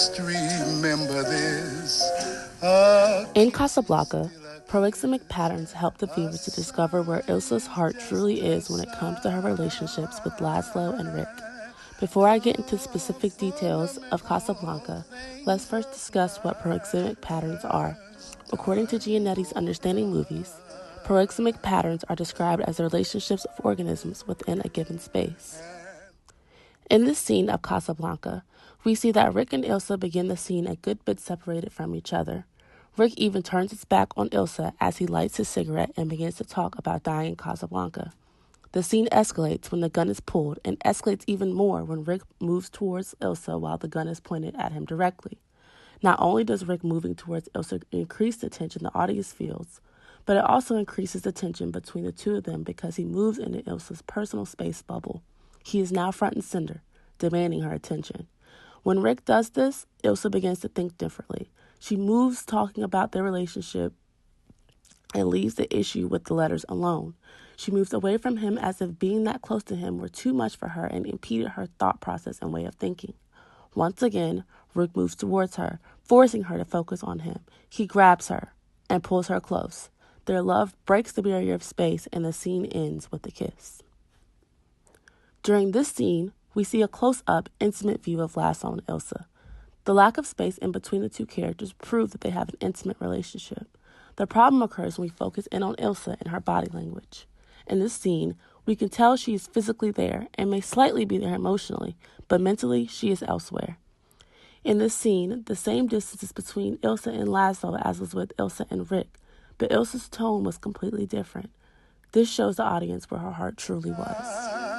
must remember this. In Casablanca, proxemic patterns help the viewer to discover where Ilsa's heart truly is when it comes to her relationships with Laszlo and Rick. Before I get into specific details of Casablanca, let's first discuss what proxemic patterns are. According to Giannetti's Understanding Movies, proxemic patterns are described as the relationships of organisms within a given space. In this scene of Casablanca, we see that Rick and Ilsa begin the scene a good bit separated from each other. Rick even turns his back on Ilsa as he lights his cigarette and begins to talk about dying in Casablanca. The scene escalates when the gun is pulled and escalates even more when Rick moves towards Ilsa while the gun is pointed at him directly. Not only does Rick moving towards Ilsa increase the tension the audience feels, but it also increases the tension between the two of them because he moves into Ilsa's personal space bubble. He is now front and center, demanding her attention. When Rick does this, Ilsa begins to think differently. She moves talking about their relationship and leaves the issue with the letters alone. She moves away from him as if being that close to him were too much for her and impeded her thought process and way of thinking. Once again, Rick moves towards her, forcing her to focus on him. He grabs her and pulls her close. Their love breaks the barrier of space and the scene ends with a kiss. During this scene, we see a close-up, intimate view of Laszlo and Ilsa. The lack of space in between the two characters proves that they have an intimate relationship. The problem occurs when we focus in on Ilsa and her body language. In this scene, we can tell she is physically there and may slightly be there emotionally, but mentally she is elsewhere. In this scene, the same distance is between Ilsa and Laszlo as was with Ilsa and Rick, but Ilsa's tone was completely different. This shows the audience where her heart truly was.